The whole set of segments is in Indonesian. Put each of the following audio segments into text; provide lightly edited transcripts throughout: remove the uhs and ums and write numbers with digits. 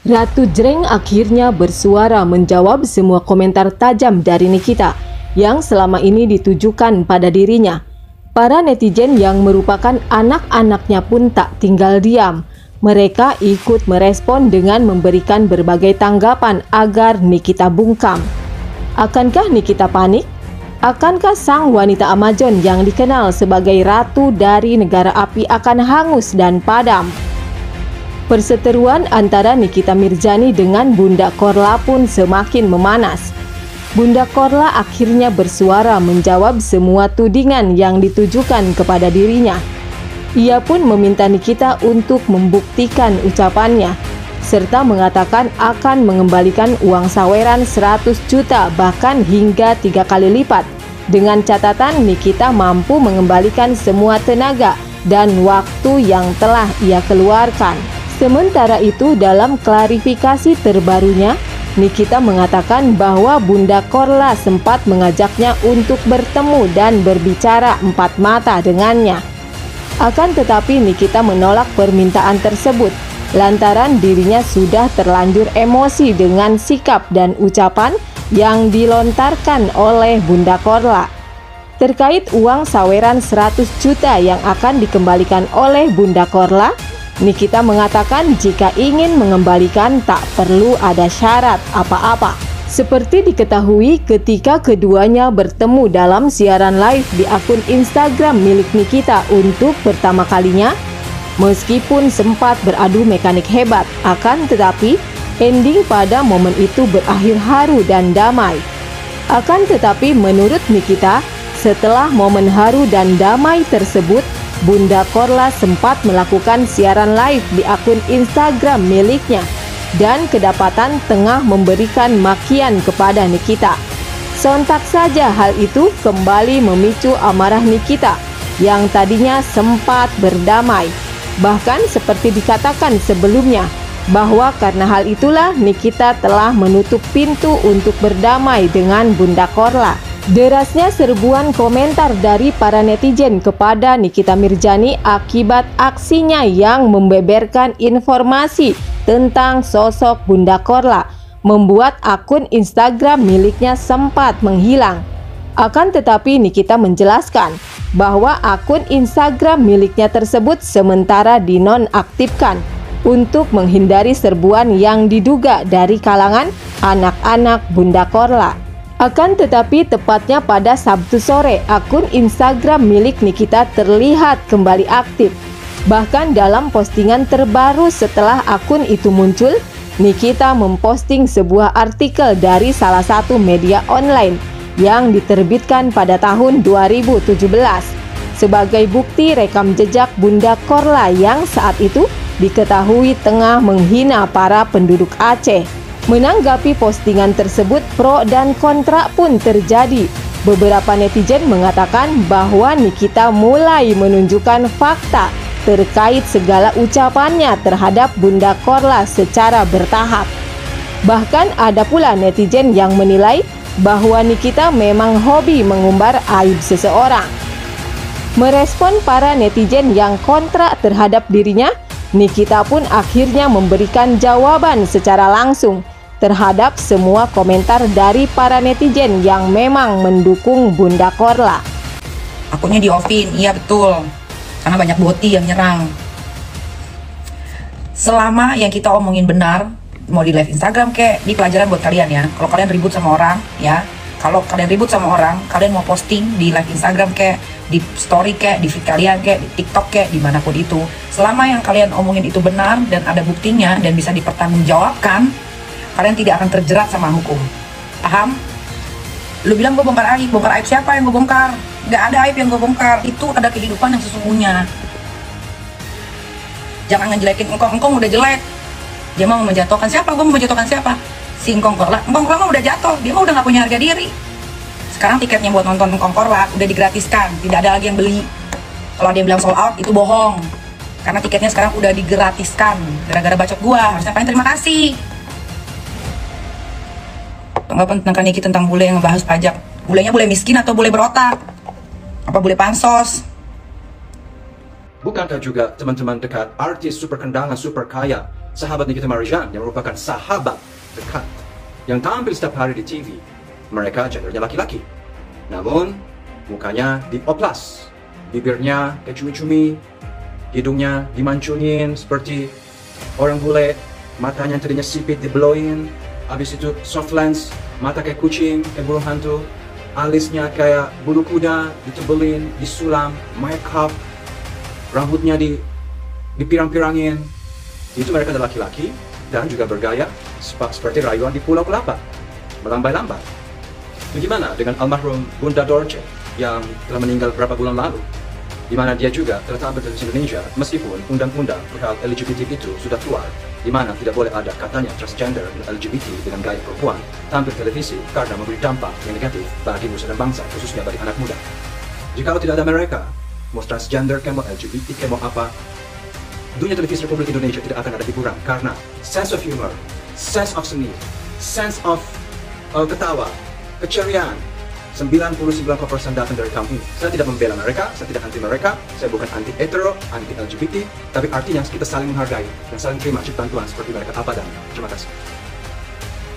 Ratu Jreng akhirnya bersuara menjawab semua komentar tajam dari Nikita yang selama ini ditujukan pada dirinya. Para netizen yang merupakan anak-anaknya pun tak tinggal diam. Mereka ikut merespon dengan memberikan berbagai tanggapan agar Nikita bungkam. Akankah Nikita panik? Akankah sang wanita Amazon yang dikenal sebagai ratu dari negara api akan hangus dan padam? Perseteruan antara Nikita Mirzani dengan Bunda Korla pun semakin memanas. Bunda Korla akhirnya bersuara menjawab semua tudingan yang ditujukan kepada dirinya. Ia pun meminta Nikita untuk membuktikan ucapannya, serta mengatakan akan mengembalikan uang saweran 100 juta bahkan hingga 3 kali lipat, dengan catatan Nikita mampu mengembalikan semua tenaga dan waktu yang telah ia keluarkan. Sementara itu, dalam klarifikasi terbarunya, Nikita mengatakan bahwa Bunda Korla sempat mengajaknya untuk bertemu dan berbicara empat mata dengannya. Akan tetapi Nikita menolak permintaan tersebut lantaran dirinya sudah terlanjur emosi dengan sikap dan ucapan yang dilontarkan oleh Bunda Korla. Terkait uang saweran 100 juta yang akan dikembalikan oleh Bunda Korla, Nikita mengatakan jika ingin mengembalikan tak perlu ada syarat apa-apa. Seperti diketahui ketika keduanya bertemu dalam siaran live di akun Instagram milik Nikita untuk pertama kalinya, meskipun sempat beradu mekanik hebat, akan tetapi ending pada momen itu berakhir haru dan damai. Akan tetapi menurut Nikita, setelah momen haru dan damai tersebut, Bunda Korla sempat melakukan siaran live di akun Instagram miliknya dan kedapatan tengah memberikan makian kepada Nikita. Sontak saja hal itu kembali memicu amarah Nikita yang tadinya sempat berdamai. Bahkan seperti dikatakan sebelumnya, bahwa karena hal itulah Nikita telah menutup pintu untuk berdamai dengan Bunda Korla. Derasnya serbuan komentar dari para netizen kepada Nikita Mirzani akibat aksinya yang membeberkan informasi tentang sosok Bunda Korla membuat akun Instagram miliknya sempat menghilang. Akan tetapi Nikita menjelaskan bahwa akun Instagram miliknya tersebut sementara dinonaktifkan untuk menghindari serbuan yang diduga dari kalangan anak-anak Bunda Korla. Akan tetapi tepatnya pada Sabtu sore, akun Instagram milik Nikita terlihat kembali aktif. Bahkan dalam postingan terbaru setelah akun itu muncul, Nikita memposting sebuah artikel dari salah satu media online yang diterbitkan pada tahun 2017 sebagai bukti rekam jejak Bunda Korla yang saat itu diketahui tengah menghina para penduduk Aceh. Menanggapi postingan tersebut, pro dan kontra pun terjadi. Beberapa netizen mengatakan bahwa Nikita mulai menunjukkan fakta terkait segala ucapannya terhadap Bunda Korla secara bertahap. Bahkan ada pula netizen yang menilai bahwa Nikita memang hobi mengumbar aib seseorang. Merespon para netizen yang kontra terhadap dirinya, Nikita pun akhirnya memberikan jawaban secara langsung terhadap semua komentar dari para netizen yang memang mendukung Bunda Korla. Akunnya di-offin, iya betul, karena banyak boti yang nyerang. Selama yang kita omongin benar, mau di live Instagram kek, di pelajaran buat kalian ya. Kalau kalian ribut sama orang ya, kalau kalian ribut sama orang, kalian mau posting di live Instagram kek, di story kek, di feed kalian kek, di TikTok kek, dimanapun itu, selama yang kalian omongin itu benar dan ada buktinya dan bisa dipertanggungjawabkan, kalian tidak akan terjerat sama hukum. Paham? Lu bilang gue bongkar aib siapa yang gue bongkar? Gak ada aib yang gue bongkar, itu ada kehidupan yang sesungguhnya. Jangan ngejelekin engkong udah jelek. Dia mau menjatuhkan siapa? Gue mau menjatuhkan siapa? Si Engkong Korla mah udah jatuh, dia mah udah gak punya harga diri. Sekarang tiketnya buat nonton Engkong Korla udah digratiskan, tidak ada lagi yang beli. Kalau dia bilang sold out, itu bohong. Karena tiketnya sekarang udah digratiskan, gara-gara bacot gua. Harusnya kalian terima kasih. Tanggapan tentang Niki tentang bule yang ngebahas pajak. Bulenya bule miskin atau bule berotak? Apa bule pansos? Bukankah juga teman-teman dekat artis super kondangan super kaya sahabat Nikita Marijan yang merupakan sahabat dekat yang tampil setiap hari di TV. Mereka gendernya laki-laki, namun mukanya dioplas, bibirnya kayak cumi-cumi, hidungnya dimancungin seperti orang bule, matanya yang tadinya sipit diblowin, habis itu soft lens, mata kayak kucing, kayak burung hantu, alisnya kayak bulu kuda, ditebelin, disulam, make up, rambutnya dipirang-pirangin. Itu mereka adalah laki-laki dan juga bergaya seperti rayuan di Pulau Kelapa, melambai-lambai. Bagaimana dengan almarhum Bunda Dorce yang telah meninggal beberapa bulan lalu, di mana dia juga telah tampil di Indonesia meskipun undang-undang perihal LGBT itu sudah keluar, di mana tidak boleh ada katanya transgender dan LGBT dengan gaya perempuan tampil di televisi karena memberi dampak yang negatif bagi nusa dan bangsa, khususnya bagi anak muda. Jika tidak ada mereka, mau transgender, mau LGBT, mau apa, dunia televisi Republik Indonesia tidak akan ada hiburan karena sense of humor, sense of seni, sense of ketawa, keceriaan, 99% datang dari kaum ini. Saya tidak membela mereka, saya tidak anti mereka, saya bukan anti hetero, anti LGBT, tapi artinya kita saling menghargai dan saling terima ciptaan Tuhan seperti mereka apa adanya. Terima kasih.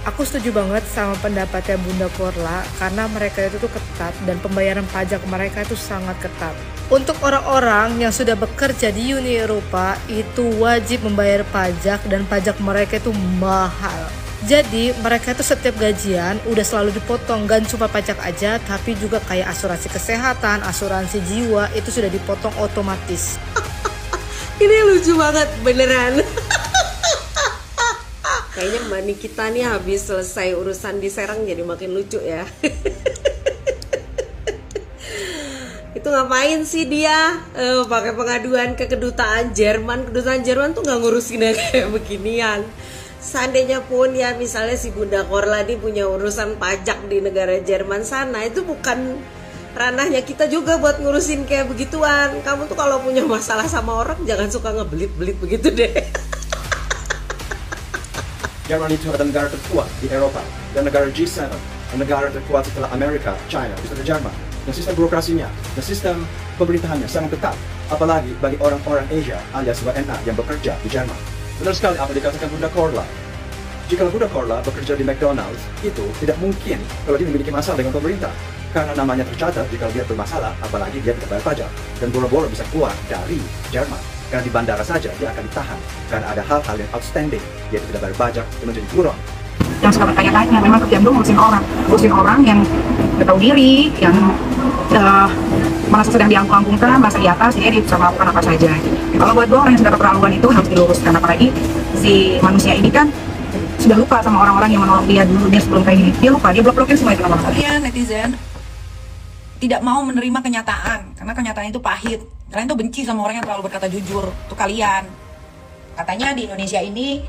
Aku setuju banget sama pendapatnya Bunda Korla karena mereka itu tuh ketat dan pembayaran pajak mereka itu sangat ketat. Untuk orang-orang yang sudah bekerja di Uni Eropa itu wajib membayar pajak dan pajak mereka itu mahal. Jadi mereka itu setiap gajian udah selalu dipotong, gak cuma pajak aja tapi juga kayak asuransi kesehatan, asuransi jiwa itu sudah dipotong otomatis. Ini lucu banget beneran. Kayaknya Mbak Nikita nih habis selesai urusan di Serang jadi makin lucu ya. Itu ngapain sih dia pakai pengaduan ke kedutaan Jerman. Kedutaan Jerman tuh nggak ngurusin kayak beginian. Seandainya pun ya misalnya si Bunda Korla ini punya urusan pajak di negara Jerman sana, itu bukan ranahnya kita juga buat ngurusin kayak begituan. Kamu tuh kalau punya masalah sama orang jangan suka ngebelit-belit begitu deh. Jerman itu adalah negara terkuat di Eropa dan negara G7, dan negara terkuat setelah Amerika, China, itu adalah Jerman. Dan sistem birokrasinya dan sistem pemerintahannya sangat ketat, apalagi bagi orang-orang Asia alias WNA yang bekerja di Jerman. Benar sekali apa dikatakan Bunda Korla. Jika Bunda Korla bekerja di McDonald's, itu tidak mungkin kalau dia memiliki masalah dengan pemerintah. Karena namanya tercatat jika dia bermasalah, apalagi dia tidak bayar pajak. Dan boro-boro bisa keluar dari Jerman. Karena di bandara saja dia akan ditahan. Karena ada hal-hal yang outstanding, yaitu tidak bayar pajak, itu menjadi buron. Yang suka bertanya-tanya, memang kerjaan lu ngurusin orang yang gak tahu diri, yang merasa sedang dianggung-anggungkan, merasa di atas, dia bisa melakukan apa saja. Kalau buat gue, orang yang sudah keterlaluan itu harus diluruskan, apalagi si manusia ini kan sudah lupa sama orang-orang yang menolong dia dulu, dia sebelum kayak gini. Dia lupa, dia blok-blokin semua itu nomor. Kalian netizen tidak mau menerima kenyataan, karena kenyataan itu pahit. Kalian tuh benci sama orang yang terlalu berkata jujur. Itu kalian. Katanya di Indonesia ini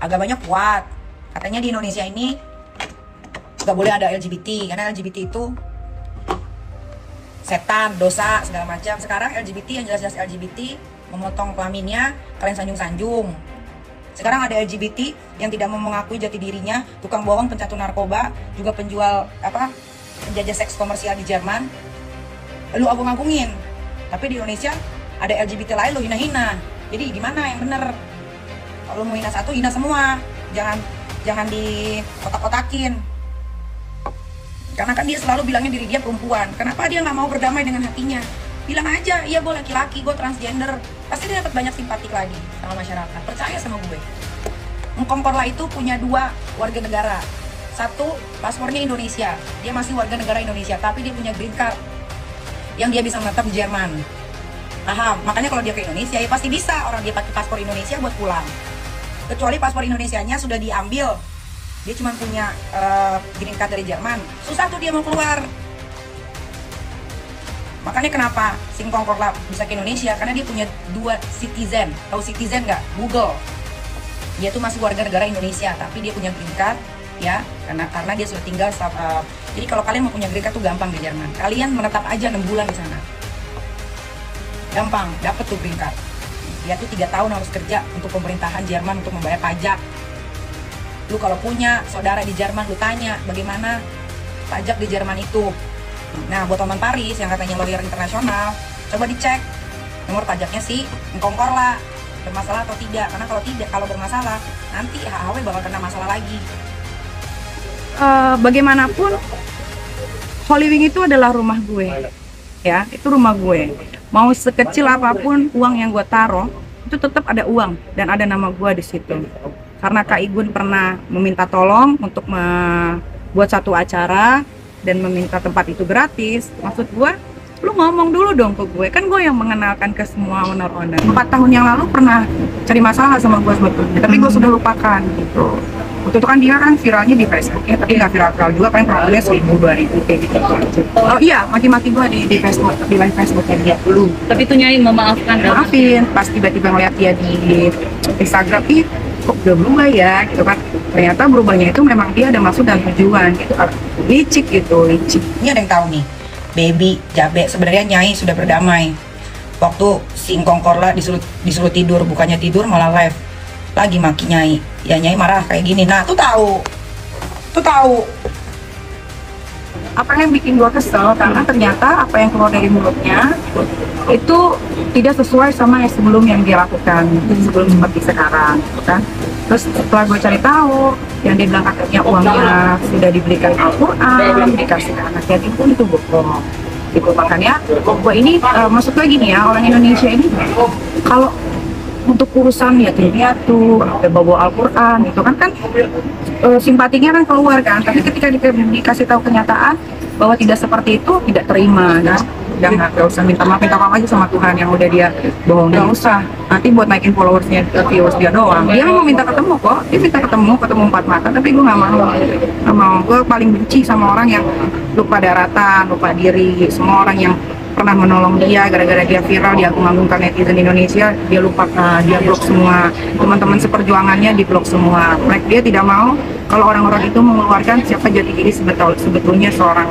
agamanya kuat. Katanya di Indonesia ini gak boleh ada LGBT, karena LGBT itu setan, dosa, segala macam. Sekarang LGBT yang jelas-jelas LGBT memotong kelaminnya, kalian sanjung-sanjung. Sekarang ada LGBT yang tidak mau mengakui jati dirinya, tukang bohong, pencatu narkoba, juga penjual penjajah seks komersial di Jerman. Lu agung-agungin. Tapi di Indonesia ada LGBT lain lu hina-hina. Jadi gimana yang bener? Kalau mau hina satu, hina semua. Jangan di kotak-kotakin. Karena kan dia selalu bilangnya diri dia perempuan. Kenapa dia nggak mau berdamai dengan hatinya? Bilang aja, iya gue laki-laki, gue transgender. Pasti dia dapat banyak simpatik lagi sama masyarakat. Percaya sama gue. Engkong Korla itu punya 2 warga negara. Satu, paspornya Indonesia. Dia masih warga negara Indonesia, tapi dia punya green card yang dia bisa menetap di Jerman. Paham? Makanya kalau dia ke Indonesia, ya pasti bisa orang dia pakai paspor Indonesia buat pulang. Kecuali paspor Indonesianya sudah diambil, dia cuma punya green card dari Jerman, susah tuh dia mau keluar. Makanya kenapa Engkong Korla bisa ke Indonesia, karena dia punya 2 citizen. Tahu citizen nggak? Google. Dia tuh masih warga negara Indonesia, tapi dia punya green card, ya, karena dia sudah tinggal. Jadi kalau kalian mau punya green card tuh gampang di Jerman. Kalian menetap aja 6 bulan di sana, gampang, dapet tuh green card. Dia tuh 3 tahun harus kerja untuk pemerintahan Jerman untuk membayar pajak. Lu kalau punya saudara di Jerman, lu tanya bagaimana pajak di Jerman itu. Nah, buat teman Paris yang katanya lawyer internasional, coba dicek nomor pajaknya si Engkong Korla. bermasalah atau tidak. Karena kalau tidak, kalau bermasalah, nanti HHW bakal kena masalah lagi. Bagaimanapun Holy Wing itu adalah rumah gue, ya, itu rumah gue. Mau sekecil apapun uang yang gue taruh, itu tetap ada uang dan ada nama gue di situ. Karena Kak Igun pernah meminta tolong untuk membuat satu acara dan meminta tempat itu gratis. Maksud gue, lu ngomong dulu dong ke gue, kan gue yang mengenalkan ke semua owner-owner. 4 tahun yang lalu pernah cari masalah sama gue sebetulnya, tapi gue sudah lupakan gitu. Waktu itu kan dia kan viralnya di Facebook ya, tapi nggak viral juga, paling problemnya 1000-2000 kayak gitu. Oh iya, maki-maki gue di Facebook, di live Facebooknya dia dulu. Tapi itu Nyai memaafkan dong. Maafin, pas tiba-tiba ngeliat dia di Instagram, ih kok udah berubah ya gitu kan. Ternyata berubahnya itu memang dia ada maksud dan tujuan gitu kan. Licik gitu, licik. Ini ada yang tahu nih, Baby, Jabe, sebenarnya Nyai sudah berdamai. Waktu si Ngkong Korla disuruh tidur, bukannya tidur malah live lagi maki Nyai. Ya Nyai marah kayak gini. Nah, tuh tahu. Apa yang bikin gue kesel karena ternyata apa yang keluar dari mulutnya itu tidak sesuai sama yang sebelum yang dia lakukan, sebelum seperti sekarang gitu kan. Terus setelah gue cari tahu, yang dia bilang katanya uangnya sudah dibelikan Al-Quran, dikasih ke anak yatim pun itu bohong gitu. Makanya gue ini maksud gue gini ya, orang Indonesia ini kalau untuk urusan yatim piatu, bawa Al-Quran gitu kan simpatinya kan keluar kan, tapi ketika dikasih tahu kenyataan bahwa tidak seperti itu, tidak terima kan. Udah nggak usah minta maaf aja sama Tuhan yang udah dia bohong, nggak usah nanti buat naikin followersnya, viewers dia doang. Dia mau minta ketemu kok, dia minta ketemu 4 mata, tapi gue nggak mau. Gue paling benci sama orang yang lupa daratan, lupa diri. Semua orang yang pernah menolong dia gara-gara dia viral, dia agung-agungkan netizen Indonesia, dia lupakan, dia blok semua. Teman-teman seperjuangannya di blok semua. Dia tidak mau kalau orang-orang itu mengeluarkan siapa jati diri sebetulnya seorang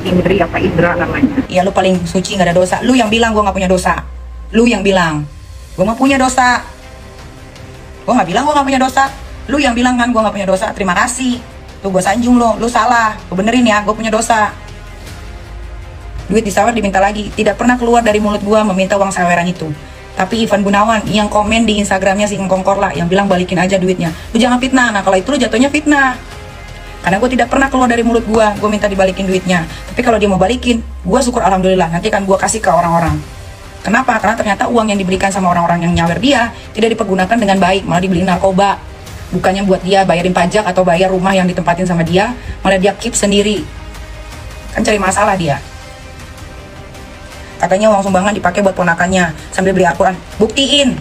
Indra namanya. Ya lu paling suci, nggak ada dosa. Lu yang bilang gue nggak punya dosa. Lu yang bilang gue nggak punya dosa. Gue nggak bilang gue nggak punya dosa. Lu yang bilang kan gue nggak punya dosa. Terima kasih. Tuh gue sanjung lo. Lu salah. Gue benerin ya. Gue punya dosa. Duit disawer diminta lagi. Tidak pernah keluar dari mulut gue meminta uang saweran itu. Tapi Ivan Gunawan yang komen di Instagramnya si Ngkong Korla yang bilang balikin aja duitnya. Lu jangan fitnah. Nah kalau itu lu jatuhnya fitnah. Karena gue tidak pernah keluar dari mulut gue minta dibalikin duitnya. Tapi kalau dia mau balikin, gue syukur alhamdulillah. Nanti kan gue kasih ke orang-orang. Kenapa? Karena ternyata uang yang diberikan sama orang-orang yang nyawer dia tidak dipergunakan dengan baik, malah dibeliin narkoba. Bukannya buat dia bayarin pajak atau bayar rumah yang ditempatin sama dia, malah dia keep sendiri. Kan cari masalah dia. Katanya uang sumbangan dipakai buat ponakannya sambil beli Al-Quran. Buktiin.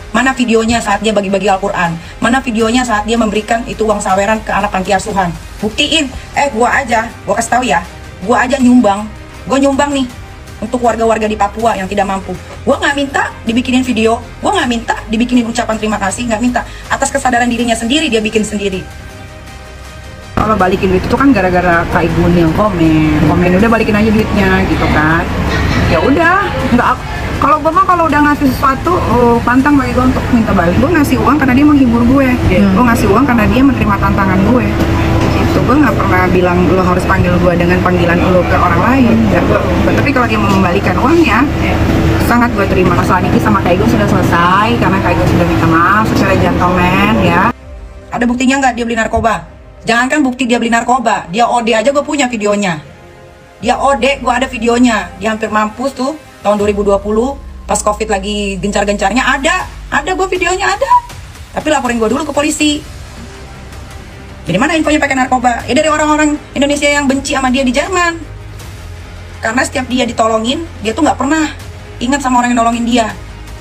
Mana videonya saat dia bagi-bagi Al-Quran? Mana videonya saat dia memberikan itu uang saweran ke anak panti asuhan? Buktiin. Gua kasih tahu ya, gua aja nyumbang. Gua nyumbang nih untuk warga-warga di Papua yang tidak mampu. Gua nggak minta dibikinin video, gua nggak minta dibikinin ucapan terima kasih, nggak minta. Atas kesadaran dirinya sendiri dia bikin sendiri. Kalau balikin duit itu kan gara-gara Kak Igun yang komen udah balikin aja duitnya gitu kan. Ya udah, nggak. Kalau gue mah kalau udah ngasih sesuatu, pantang bagi gue untuk minta balik. Gue ngasih uang karena dia menghibur gue. Gue ngasih uang karena dia menerima tantangan gue. Gitu. Gue nggak pernah bilang lo harus panggil gue dengan panggilan lo ke orang lain. Tapi kalau dia mau membalikan uangnya, sangat gue terima. Masalah Niki sama Kak Igun sudah selesai karena Kak Igun sudah minta maaf secara gentleman ya. Ada buktinya nggak dia beli narkoba? Jangankan bukti dia beli narkoba, dia OD aja gue punya videonya. Dia OD, gue ada videonya. Dia hampir mampus tuh. Tahun 2020 pas COVID lagi gencar-gencarnya ada gue videonya ada. Tapi laporin gue dulu ke polisi. Jadi mana infonya pakai narkoba? Ya dari orang-orang Indonesia yang benci sama dia di Jerman. Karena setiap dia ditolongin, dia tuh nggak pernah ingat sama orang yang nolongin dia.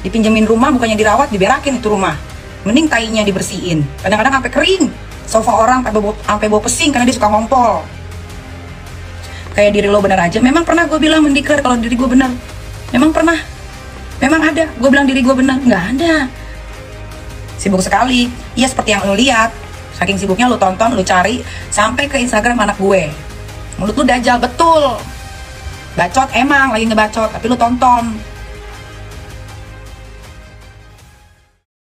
Dipinjemin rumah bukannya dirawat, diberakin itu rumah. Mending tainya dibersihin. Kadang-kadang sampai kering. Sofa orang sampai bau pesing karena dia suka ngompol. Kayak diri lo bener aja. Memang pernah gue bilang mendeklar kalau diri gue bener. Memang pernah, memang ada. Gue bilang diri gue benar, nggak ada. Sibuk sekali. Iya seperti yang lo lihat. Saking sibuknya lo tonton, lo cari sampai ke Instagram anak gue. Mulut lo dajal betul. Bacot emang lagi ngebacot, tapi lo tonton.